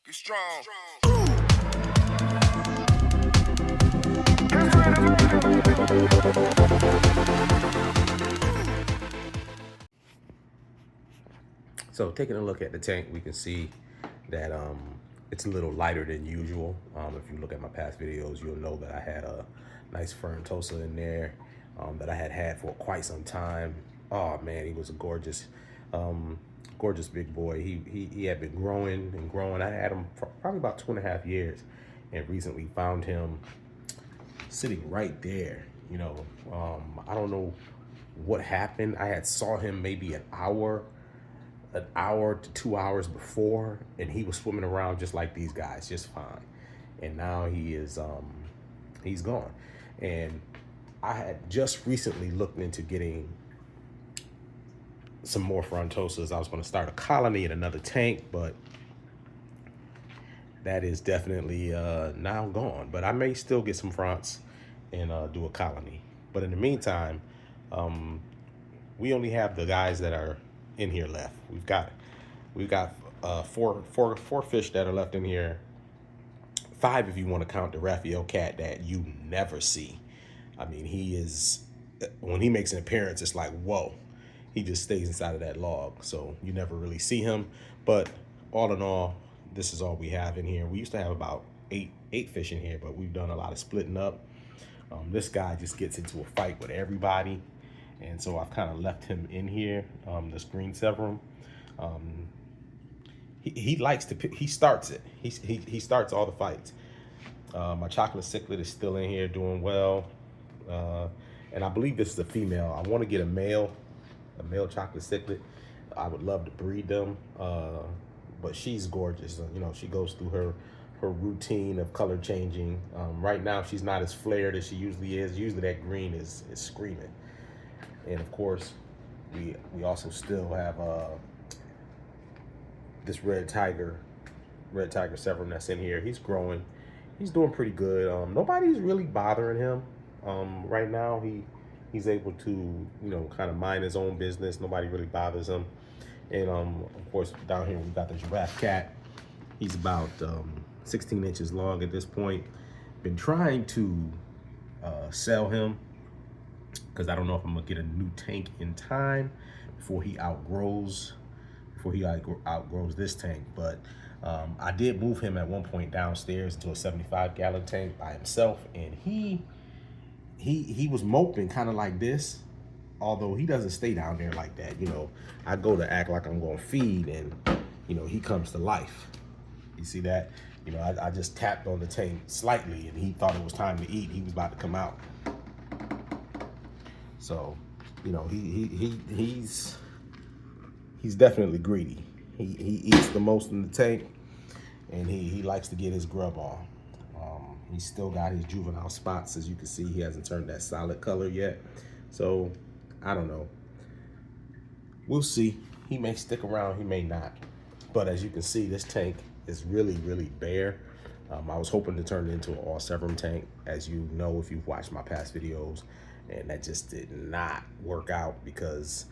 Get strong. So taking a look at the tank, we can see that it's a little lighter than usual. If you look at my past videos, you'll know that I had a nice fern tosa in there that I had for quite some time. Oh man, he was a gorgeous, gorgeous big boy. He had been growing and growing. I had him for probably about 2.5 years, and recently found him sitting right there. I don't know what happened. I had saw him maybe an hour to 2 hours before, and he was swimming around just like these guys, just fine. And now he's gone. And I had just recently looked into getting some more frontosas. I was going to start a colony in another tank, but that is definitely now gone. But I may still get some fronts and do a colony. But in the meantime, we only have the guys that are in here left. We've got four fish that are left in here. 5 if you want to count the Raphael cat that you never see. I mean, he is, when he makes an appearance, it's like, whoa. He just stays inside of that log, so you never really see him. But all in all, this is all we have in here. We used to have about eight fish in here, but we've done a lot of splitting up. This guy just gets into a fight with everybody, and so I've kind of left him in here, this green severum. He likes to pick, he starts it. He starts all the fights. My chocolate cichlid is still in here doing well. And I believe this is a female. I want to get a male chocolate cichlid. I would love to breed them. But she's gorgeous. She goes through her routine of color changing. Right now, she's not as flared as she usually is. Usually that green is screaming. And of course, we also still have this red tiger severum that's in here. He's growing. He's doing pretty good. Nobody's really bothering him. Right now, he's able to, kind of mind his own business. Nobody really bothers him. And of course, down here we've got the giraffe cat. He's about 16 inches long at this point. Been trying to sell him because I don't know if I'm gonna get a new tank in time before he outgrows this tank. But I did move him at one point downstairs into a 75-gallon tank by himself, and he was moping kind of like this, although he doesn't stay down there like that. I go to act like I'm gonna feed, and he comes to life. You see that? I just tapped on the tank slightly, and he thought it was time to eat. He was about to come out. So, he's definitely greedy. He eats the most in the tank, and he likes to get his grub on. He's still got his juvenile spots. As you can see, he hasn't turned that solid color yet. So, I don't know. We'll see. He may stick around, he may not. But as you can see, this tank is really, really bare. I was hoping to turn it into an all severum tank, as you know if you've watched my past videos, and that just did not work out because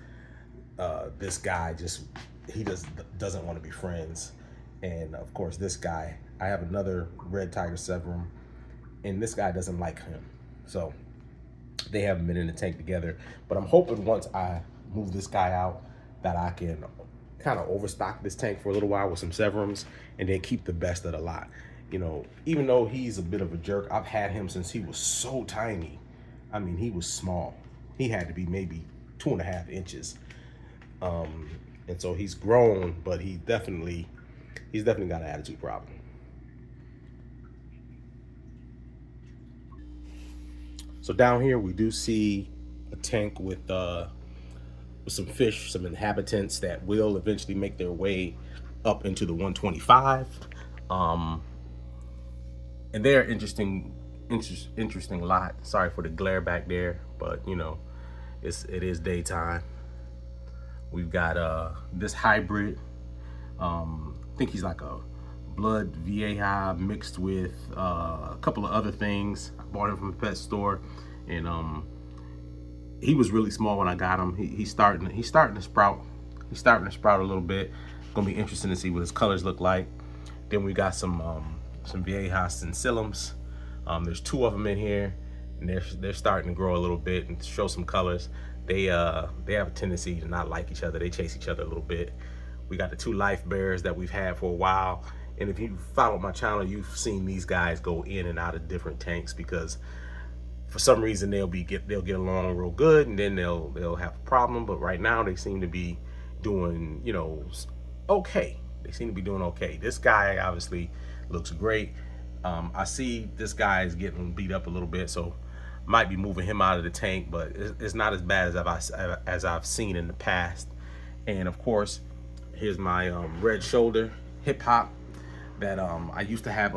this guy doesn't want to be friends. And of course, this guy, I have another red tiger severum, and this guy doesn't like him. So they haven't been in the tank together. But I'm hoping once I move this guy out that I can kind of overstock this tank for a little while with some severums and then keep the best of the lot. Even though he's a bit of a jerk, I've had him since he was so tiny. I mean, he was small. He had to be maybe 2.5 inches. And so he's grown, but he's definitely got an attitude problem. So down here we do see a tank with some fish, some inhabitants that will eventually make their way up into the 125. And they're interesting lot. Sorry for the glare back there, but it is daytime. We've got this hybrid. I think he's like a blood Vieja mixed with a couple of other things. I bought him from the pet store, and he was really small when I got him. He's starting to sprout. He's starting to sprout a little bit. It's gonna be interesting to see what his colors look like. Then we got some Viejas and Silums. There's two of them in here, and they're starting to grow a little bit and show some colors. They have a tendency to not like each other. They chase each other a little bit. We got the two life bearers that we've had for a while, and if you follow my channel, you've seen these guys go in and out of different tanks because for some reason they'll get along real good, and then they'll have a problem. But right now they seem to be doing, you know, okay. They seem to be doing okay. This guy obviously looks great. I see this guy is getting beat up a little bit, so might be moving him out of the tank, but it's not as bad as I've seen in the past. And of course, here's my red shoulder hip hop that I used to have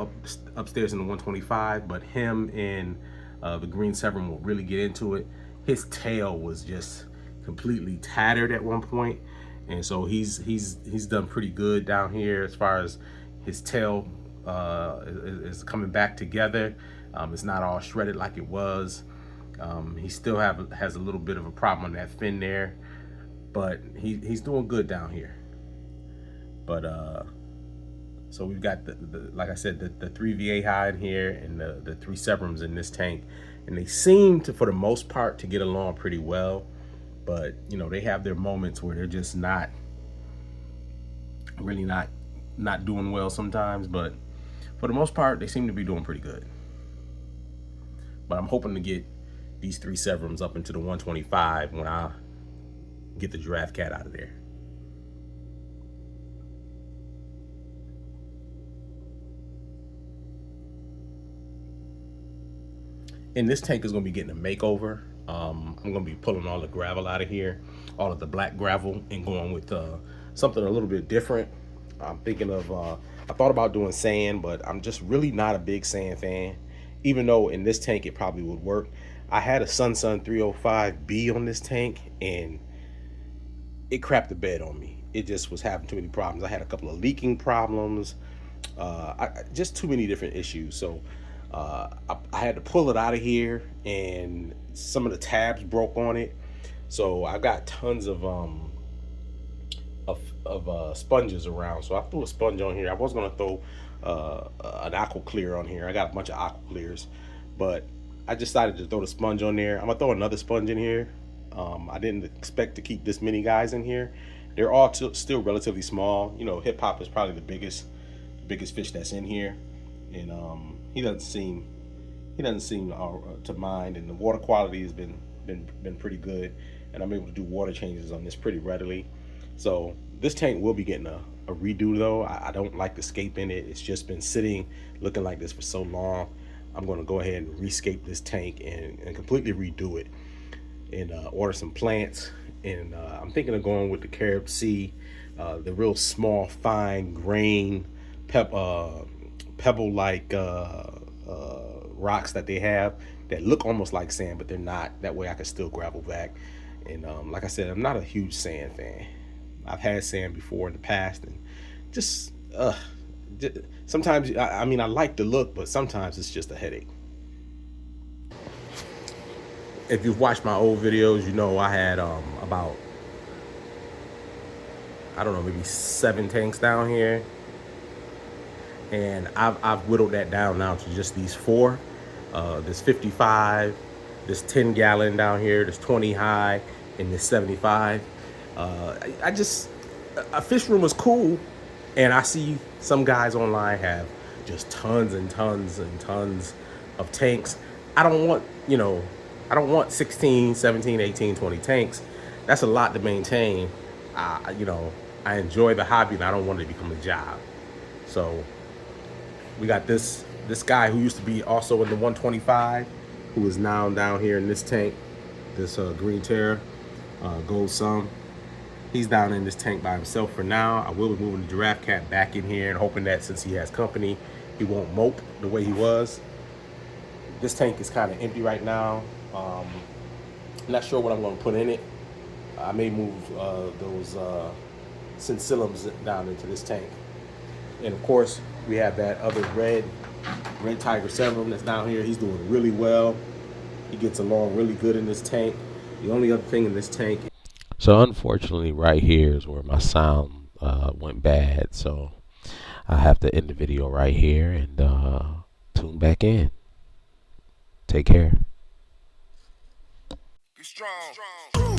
upstairs in the 125, but him and the green Severn will really get into it. His tail was just completely tattered at one point, and so he's done pretty good down here as far as his tail is coming back together. It's not all shredded like it was. He still has a little bit of a problem on that fin there, but he's doing good down here. But so we've got the like I said, the three Vieja in here and the three Severums in this tank, and they seem to, for the most part, to get along pretty well. But you know, they have their moments where they're just not doing well sometimes. But for the most part, they seem to be doing pretty good. But I'm hoping to get these three Severums up into the 125 when I get the giraffe cat out of there. And this tank is going to be getting a makeover. I'm going to be pulling all the gravel out of here, all of the black gravel, and going with something a little bit different. I'm thinking of, I thought about doing sand, but I'm just really not a big sand fan, even though in this tank it probably would work. I had a Sun 305B on this tank, and it crapped the bed on me. It just was having too many problems. I had a couple of leaking problems, just too many different issues. So I had to pull it out of here, and some of the tabs broke on it. So I got tons of sponges around. So I threw a sponge on here. I was gonna throw an aqua clear on here. I got a bunch of aqua clears, but I decided to throw the sponge on there. I'm gonna throw another sponge in here. I didn't expect to keep this many guys in here. They're all still relatively small. You know, Hip Hop is probably the biggest fish that's in here, and he doesn't seem to mind. And the water quality has been pretty good, and I'm able to do water changes on this pretty readily. So this tank will be getting a redo though. I don't like the scape in it. It's just been sitting looking like this for so long. I'm going to go ahead and rescape this tank and completely redo it, and order some plants. And I'm thinking of going with the Carib Sea, the real small, fine grain, pebble-like rocks that they have that look almost like sand, but they're not. That way I can still gravel back. And like I said, I'm not a huge sand fan. I've had sand before in the past, and just sometimes, I mean, I like the look, but sometimes it's just a headache. If you've watched my old videos, you know I had about, I don't know, maybe 7 tanks down here, and I've whittled that down now to just these 4. This 55, this 10 gallon down here, this 20 high, and this 75. A fish room is cool, and I see some guys online have just tons and tons and tons of tanks. I don't want 16, 17, 18, 20 tanks. That's a lot to maintain. I enjoy the hobby, and I don't want it to become a job. So we got this guy who used to be also in the 125, who is now down here in this tank, this Green Terror, Gold Sum. He's down in this tank by himself for now. I will be moving the giraffe cat back in here and hoping that since he has company, he won't mope the way he was. This tank is kind of empty right now. Not sure what I'm going to put in it. I may move those Cincillums down into this tank. And of course, we have that other red tiger Severum that's down here. He's doing really well. He gets along really good in this tank. The only other thing in this tank. So unfortunately, right here is where my sound went bad. So I have to end the video right here and tune back in. Take care. Be strong.